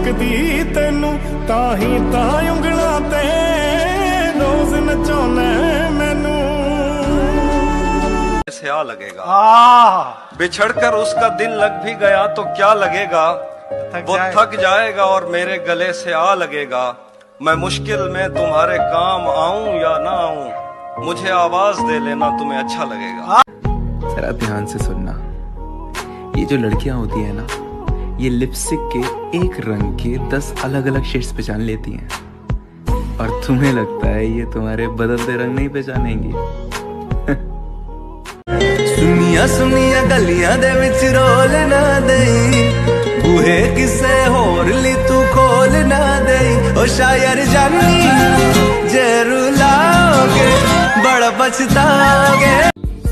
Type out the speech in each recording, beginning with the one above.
लगदी तेनू ताही तां उंगलां ते रोज नचाउना मैनू। क्या लगेगा बिछड़कर उसका दिल लग भी गया तो क्या लगेगा, वो थक जाएगा और मेरे गले से आ लगेगा। मैं मुश्किल में तुम्हारे काम आऊं या ना आऊं, मुझे आवाज दे लेना तुम्हें अच्छा लगेगा। जरा ध्यान से सुनना, ये जो लड़कियां होती है ना, ये लिपस्टिक के एक रंग के 10 अलग अलग शेड्स पहचान लेती हैं, और तुम्हें लगता है ये तुम्हारे बदलते रंग नहीं पहचानेंगी। सुनिया सुनिया गलियां दे विच रोल ना दई, बूहे किसे होर ली तू खोल ना दई। ओ शायर जानी जे रुलाओगे बड़ा पछताओगे।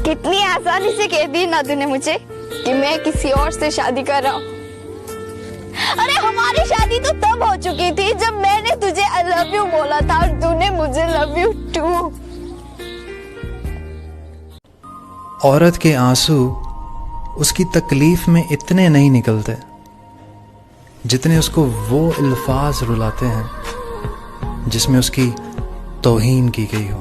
कितनी आसानी से कह दी ना तूने मुझे कि मैं किसी और से शादी कर रहा हूँ। अरे हमारी शादी तो तब हो चुकी थी जब मैंने तुझे आई लव यू बोला था और तूने मुझे लव यू टू। औरत के आंसू उसकी तकलीफ में इतने नहीं निकलते जितने उसको वो अल्फाज रुलाते हैं जिसमें उसकी तौहीन की गई हो।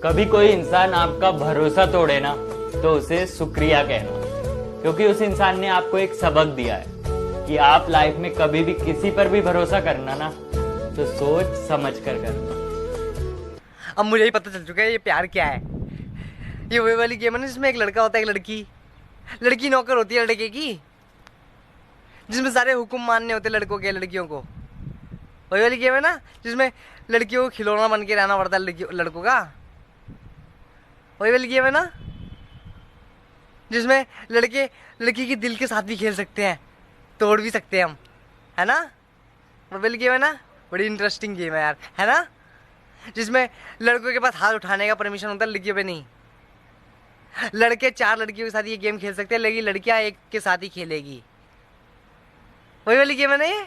कभी कोई इंसान आपका भरोसा तोड़े ना तो उसे शुक्रिया कहना, क्योंकि उस इंसान ने आपको एक सबक दिया है कि आप लाइफ में कभी भी किसी पर भी भरोसा करना ना तो सोच समझ कर करना। अब मुझे ही पता चल चुका है ये प्यार क्या है। ये वही वाली गेम है ना जिसमें एक लड़का होता है एक लड़की नौकर होती है लड़के की, जिसमें सारे हुक्म मानने होते लड़कों के लड़कियों को। वही वाली गेम है ना जिसमें लड़कियों को खिलौना बन के रहना पड़ता है लड़कों का। वही वाली गेम है ना जिसमें लड़के लड़की के दिल के साथ भी खेल सकते हैं, तोड़ भी सकते हैं हम, है ना। वही वाली गेम है ना, बड़ी इंटरेस्टिंग गेम है यार, है ना। जिसमें लड़कों के पास हाथ उठाने का परमिशन होता है, लड़कियों पे नहीं। लड़के 4 लड़कियों के साथ ये गेम खेल सकते हैं, लेकिन लड़कियां एक के साथ ही खेलेगी। वही वाली गेम है ना ये,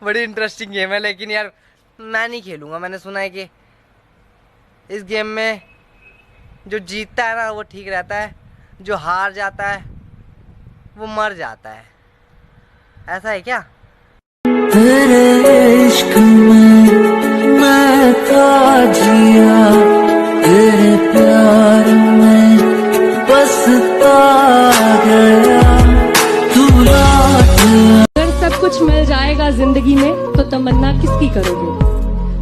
बड़ी इंटरेस्टिंग गेम है। लेकिन यार मैं नहीं खेलूंगा। मैंने सुना है कि इस गेम में जो जीतता है ना वो ठीक रहता है, जो हार जाता है वो मर जाता है। ऐसा है क्या? तेरे इश्क में मैं था जिया, तेरे प्यार में बसता गया, तू रात। अगर सब कुछ मिल जाएगा जिंदगी में तो तमन्ना किसकी करोगे?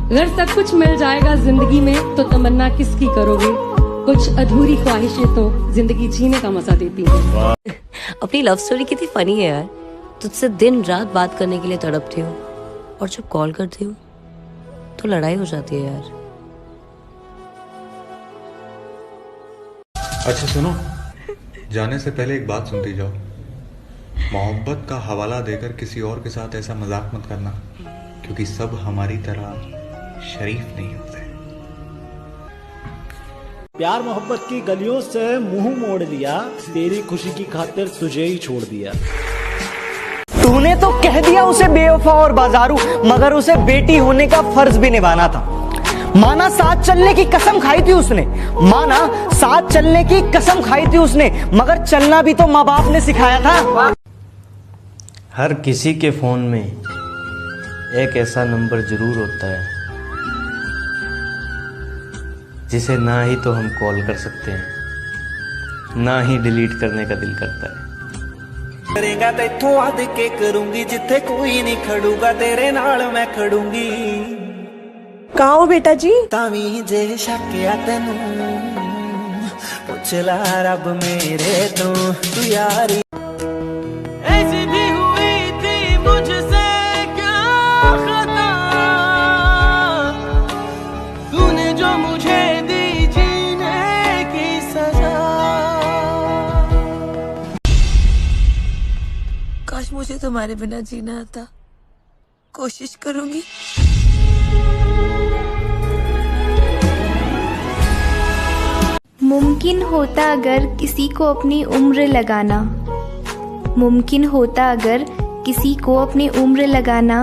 अगर सब कुछ मिल जाएगा जिंदगी में तो तमन्ना किसकी करोगे? कुछ अधूरी ख्वाहिशें तो जिंदगी जीने का मजा देती हैं। अपनी लव स्टोरी कितनी फनी है यार। तुझसे दिन रात बात करने के लिए तड़पती हूँ और जब कॉल करती हूँ तो लड़ाई हो जाती है यार। अच्छा सुनो, जाने से पहले एक बात सुनती जाओ। मोहब्बत का हवाला देकर किसी और के साथ ऐसा मजाक मत करना, क्योंकि सब हमारी तरह शरीफ नहीं होते। प्यार मोहब्बत की गलियों से मुंह मोड़ लिया, तेरी खुशी की खातिर तुझे ही छोड़ दिया। तूने तो कह दिया उसे बेवफा और बाजारू, मगर उसे बेटी होने का फर्ज भी निभाना था। माना साथ चलने की कसम खाई थी उसने, माना साथ चलने की कसम खाई थी उसने, मगर चलना भी तो माँ बाप ने सिखाया था। हर किसी के फोन में एक ऐसा नंबर जरूर होता है जिसे ना ही तो हम कॉल कर सकते हैं, ना ही डिलीट करने का दिल करता है। करेगा तैथों आद के करूंगी, जिथे कोई नहीं खड़ूगा तेरे नाल मैं खड़ूंगी। कहाँ हो बेटा जी? तावी जे शक्या तेनू पुछ ला रब मेरे तू यारी। ऐसी भी हुई थी मुझसे क्या खता, तूने जो मुझे दी जीने की सजा। काश मुझे तुम्हारे बिना जीना आता। कोशिश करूंगी। मुमकिन होता अगर किसी को अपनी उम्र लगाना, मुमकिन होता अगर किसी को अपनी उम्र लगाना,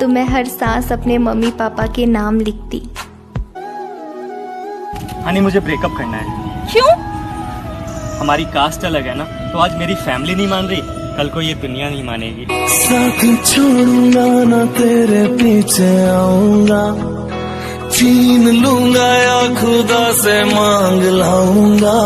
तो मैं हर सांस अपने मम्मी पापा के नाम लिखती। हनी मुझे ब्रेकअप करना है। क्यों? हमारी कास्ट अलग है ना, तो आज मेरी फैमिली नहीं मान रही कल को ये दुनिया नहीं मानेगी। साथ छोड़ूंगा ना तेरे पीछे आऊंगा, छीन लूंगा या खुदा से मांग लाऊंगा,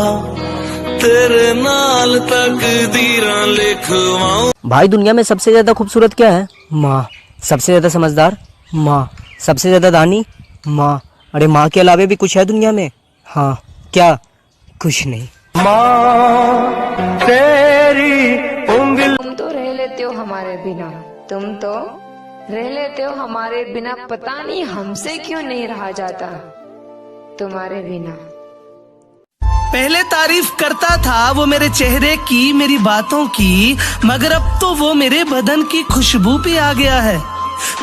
तेरे नाल तकदीरां लिखवाऊं। भाई दुनिया में सबसे ज्यादा खूबसूरत क्या है? माँ। सबसे ज्यादा समझदार? माँ। सबसे ज्यादा दानी? माँ। अरे माँ के अलावा भी कुछ है दुनिया में? हाँ। क्या? कुछ नहीं। माँ तेरी उंगली। तुम तो रह लेते हो हमारे बिना, तुम तो रह लेते हो हमारे बिना, पता नहीं हमसे क्यों नहीं रहा जाता तुम्हारे बिना। पहले तारीफ करता था वो मेरे चेहरे की, मेरी बातों की, मगर अब तो वो मेरे बदन की खुशबू पे आ गया है।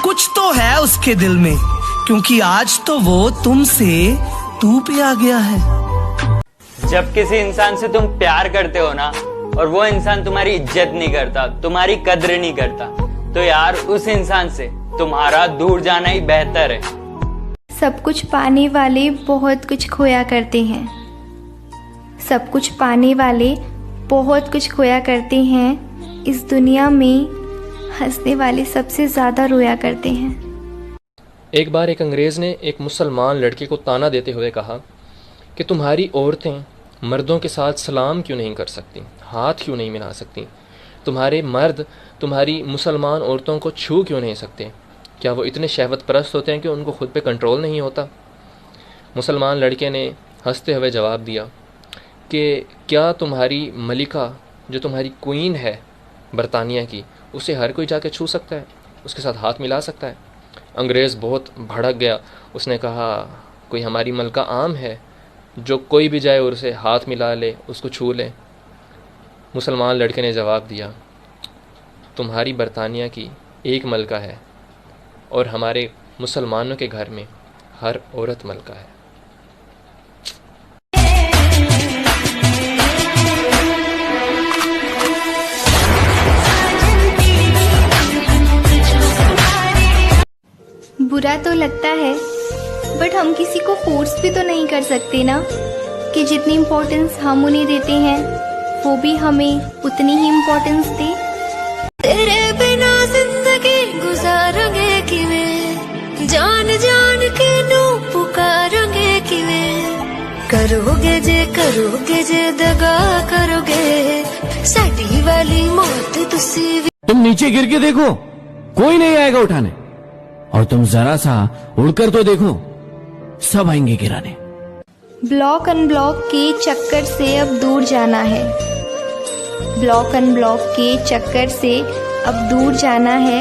कुछ तो है उसके दिल में, क्योंकि आज तो वो तुमसे तू पे आ गया है। जब किसी इंसान से तुम प्यार करते हो ना और वो इंसान तुम्हारी इज्जत नहीं करता, तुम्हारी कद्र नहीं करता, तो यार उस इंसान से तुम्हारा दूर जाना ही बेहतर है। सब कुछ पाने वाले बहुत कुछ खोया करते हैं, सब कुछ पाने वाले बहुत कुछ खोया करते हैं। इस दुनिया में हंसने वाले सबसे ज्यादा रोया करते हैं। एक बार एक अंग्रेज़ ने एक मुसलमान लड़के को ताना देते हुए कहा कि तुम्हारी औरतें मर्दों के साथ सलाम क्यों नहीं कर सकती, हाथ क्यों नहीं मिला सकती, तुम्हारे मर्द तुम्हारी मुसलमान औरतों को छू क्यों नहीं सकते, क्या वो इतने शहवत परस्त होते हैं कि उनको खुद पे कंट्रोल नहीं होता। मुसलमान लड़के ने हंसते हुए जवाब दिया कि क्या तुम्हारी मलिका जो तुम्हारी क्वीन है बरतानिया की, उसे हर कोई जाके छू सकता है, उसके साथ हाथ मिला सकता है। अंग्रेज़ बहुत भड़क गया, उसने कहा कोई हमारी मलका आम है जो कोई भी जाए और उसे हाथ मिला ले, उसको छू ले। मुसलमान लड़के ने जवाब दिया तुम्हारी बरतानिया की एक मलका है और हमारे मुसलमानों के घर में हर औरत मलका है। बुरा तो लगता है, बट हम किसी को फोर्स भी तो नहीं कर सकते ना कि जितनी इम्पोर्टेंस हम उन्हें देते हैं वो भी हमें उतनी ही इम्पोर्टेंस दे। तेरे बिना जिंदगी गुजारेंगे किवें, जान जान के नू पुकारेंगे किवें, करोगे जे दगा करोगे, साडी वाली मौत तुसी भी। तुम नीचे गिर के देखो, कोई नहीं आएगा उठाने, और तुम जरा सा उड़कर तो देखो, सब आएंगे गिराने। ब्लॉक अनब्लॉक के चक्कर से अब दूर जाना है, ब्लॉक अनब्लॉक के चक्कर से अब दूर जाना है।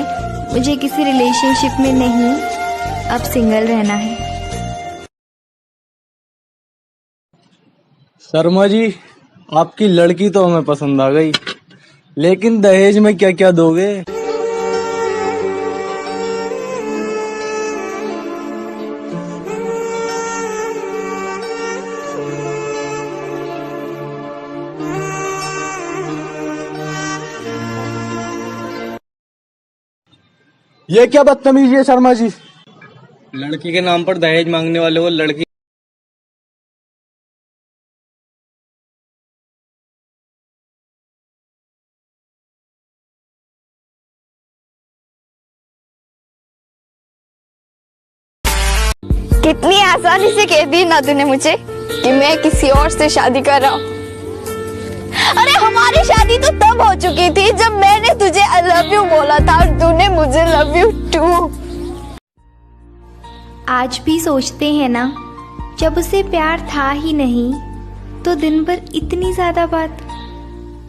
मुझे किसी रिलेशनशिप में नहीं, अब सिंगल रहना है। शर्मा जी, आपकी लड़की तो हमें पसंद आ गई, लेकिन दहेज में क्या क्या दोगे? ये क्या बदतमीजी है शर्मा जी? लड़की के नाम पर दहेज मांगने वाले वो लड़की कितनी आसानी से कह दी ना तूने मुझे कि मैं किसी और से शादी कर रहा हूँ। अरे हमारी शादी तो तब हो चुकी थी जब मैंने तुझे आई लव यू बोला था और तूने मुझे लव यू टू। आज भी सोचते हैं ना, जब उसे प्यार था ही नहीं तो दिन भर इतनी ज्यादा बात,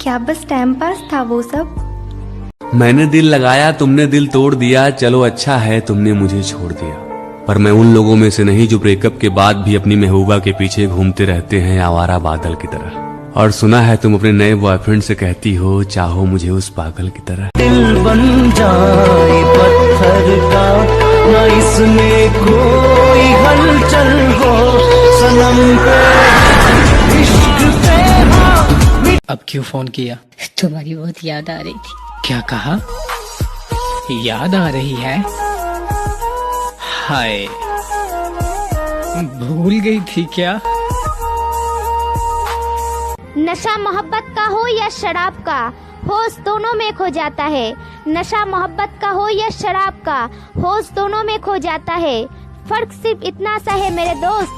क्या बस टाइम पास था वो सब? मैंने दिल लगाया, तुमने दिल तोड़ दिया, चलो अच्छा है तुमने मुझे छोड़ दिया। पर मैं उन लोगों में से नहीं जो ब्रेकअप के बाद भी अपनी महबूबा के पीछे घूमते रहते हैं आवारा बादल की तरह। और सुना है तुम अपने नए बॉयफ्रेंड से कहती हो चाहो मुझे उस पागल की तरह। दिल बन जाए पत्थर का, न इसमें कोई हलचल हो, सनम पे इश्क पे हो। अब क्यों फोन किया? तुम्हारी बहुत याद आ रही थी। क्या कहा? याद आ रही है? हाय, भूल गई थी क्या? नशा मोहब्बत का हो या शराब का, होश दोनों में खो जाता है। नशा मोहब्बत का हो या शराब का, होश दोनों में खो जाता है। फर्क सिर्फ इतना सा है मेरे दोस्त,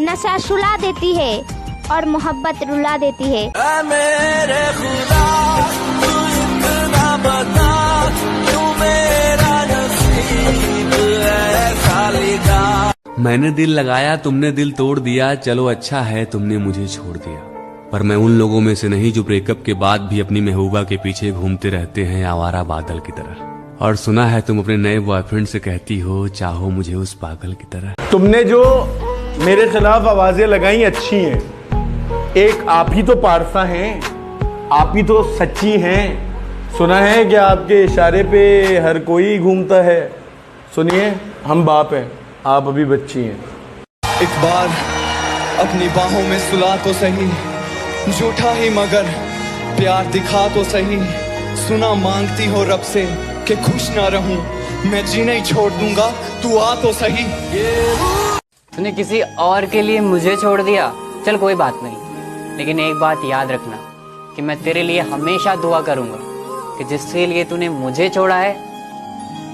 नशा सुला देती है और मोहब्बत रुला देती है। मेरे खुदा तू इतना बता, तू मेरा नसीब ऐसा लिखा। मैंने दिल लगाया तुमने दिल तोड़ दिया, चलो अच्छा है तुमने मुझे छोड़ दिया। पर मैं उन लोगों में से नहीं जो ब्रेकअप के बाद भी अपनी महबूबा के पीछे घूमते रहते हैं आवारा बादल की तरह। और सुना है तुम अपने नए बॉयफ्रेंड से कहती हो चाहो मुझे उस पागल की तरह। तुमने जो मेरे खिलाफ आवाजें लगाई अच्छी हैं, एक आप ही तो पारसा हैं, आप ही तो सच्ची हैं। सुना है कि आपके इशारे पे हर कोई घूमता है। सुनिए, हम बाप हैं, आप अभी बच्ची हैं। एक बार अपनी बाहों में सुला तो सही, झूठा ही मगर प्यार दिखा तो सही। सुना मांगती हो रब से कि खुश ना रहूं, मैं जीना ही छोड़ दूंगा, तू आ तो सही। तूने किसी और के लिए मुझे छोड़ दिया, चल कोई बात नहीं, लेकिन एक बात याद रखना कि मैं तेरे लिए हमेशा दुआ करूंगा कि जिसके लिए तूने मुझे छोड़ा है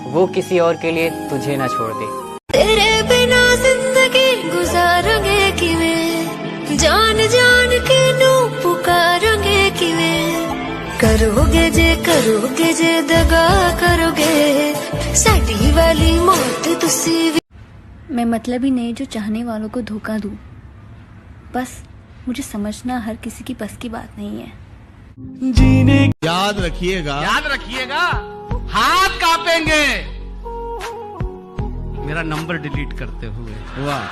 वो किसी और के लिए तुझे ना छोड़ दे। तेरे बिना जिंदगी गुजारेंगे किवें, जान जान के नू पुकारेंगे किवें। करोगे जे दगा करोगे, साडी वाली मौत तुसी। मैं मतलब ही नहीं जो चाहने वालों को धोखा दूं, बस मुझे समझना हर किसी की बस की बात नहीं है। जीने याद रखिएगा, हाथ कांपेंगे मेरा नंबर डिलीट करते हुए। वाह।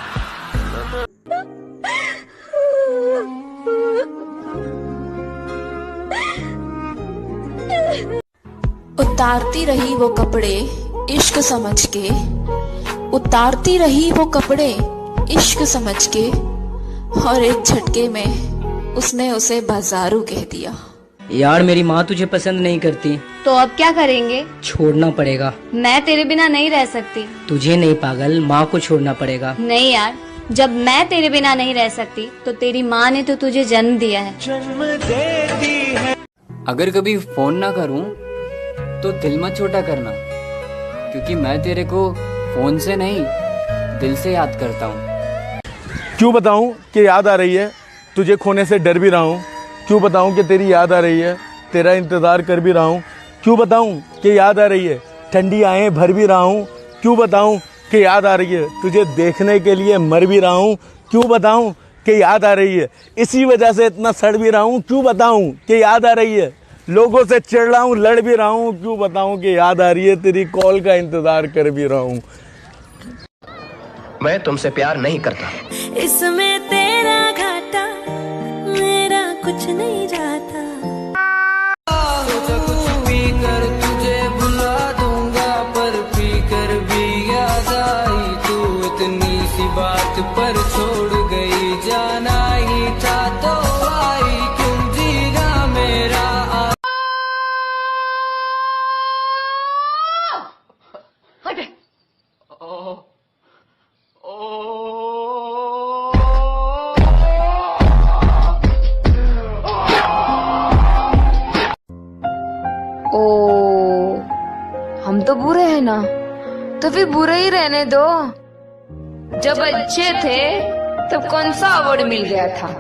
उतारती रही वो कपड़े इश्क समझ के, उतारती रही वो कपड़े इश्क समझ के, और एक झटके में उसने उसे बाजारू कह दिया। यार मेरी माँ तुझे पसंद नहीं करती। तो अब क्या करेंगे? छोड़ना पड़ेगा। मैं तेरे बिना नहीं रह सकती। तुझे नहीं पागल, माँ को छोड़ना पड़ेगा। नहीं यार, जब मैं तेरे बिना नहीं रह सकती तो तेरी माँ ने तो तुझे जन्म दिया है। जन्म देती है। अगर कभी फोन ना करूं तो दिल मत छोटा करना, क्योंकि मैं तेरे को फोन से नहीं दिल से याद करता हूँ। क्यों बताऊं कि याद आ रही है, तुझे खोने से डर भी रहा हूँ। क्यों बताऊं कि तेरी याद आ रही है, तेरा इंतज़ार कर भी रहा हूँ। क्यों बताऊं कि याद आ रही है, ठंडी आएं भर भी रहा हूँ। क्यों बताऊं कि याद आ रही है, तुझे देखने के लिए मर भी रहा हूँ। क्यों बताऊं कि याद आ रही है, इसी वजह से इतना सड़ भी रहा हूँ। क्यों बताऊं कि याद आ रही है, लोगों से चिढ़ रहा हूँ, लड़ भी रहा हूँ। क्यों बताऊं कि याद आ रही है, तेरी कॉल का इंतज़ार कर भी रहा हूँ। मैं तुमसे प्यार नहीं करता। इसमें तेरा घाटा, मेरा कुछ नहीं जाता। कुछ पी कर तुझे भुला दूंगा, पर पी कर भी याद आई। तू इतनी सी बात पर छोड़ गई, जाना ही था तो आई। क्यों जीना मेरा ओ, हम तो बुरे हैं ना, तो फिर बुरे ही रहने दो। जब अच्छे थे तब कौन सा अवार्ड मिल गया था।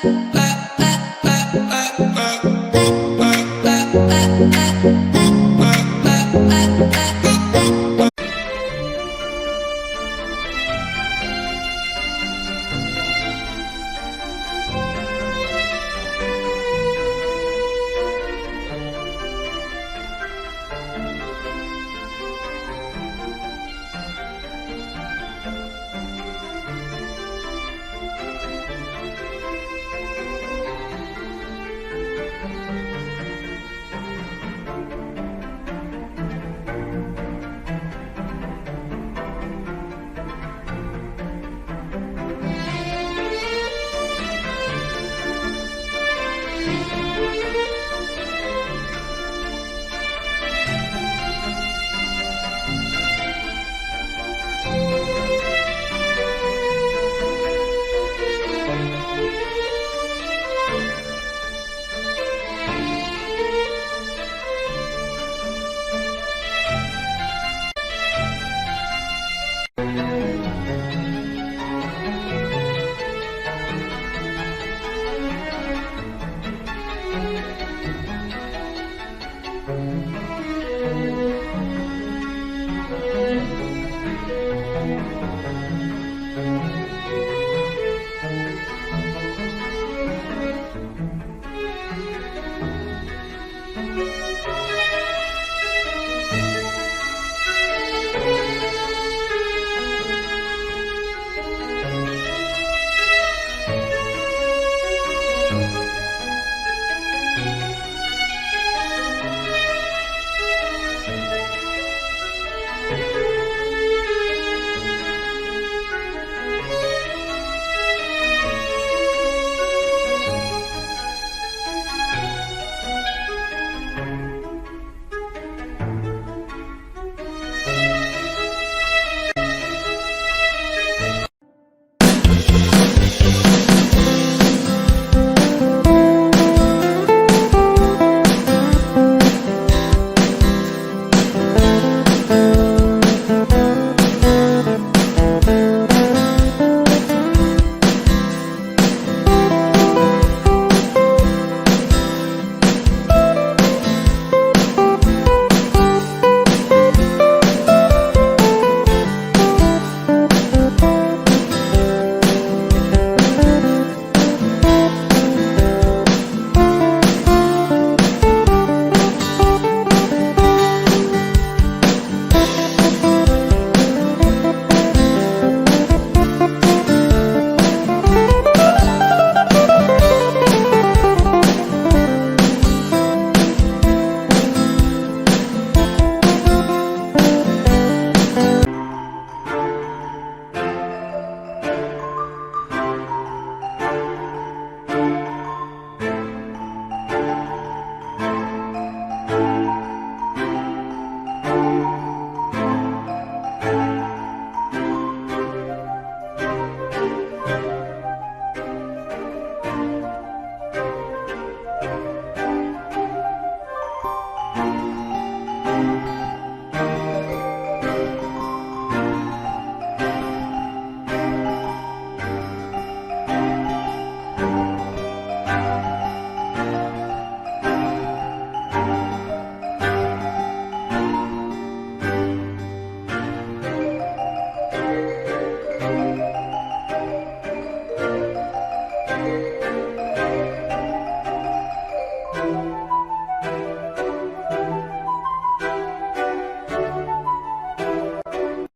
I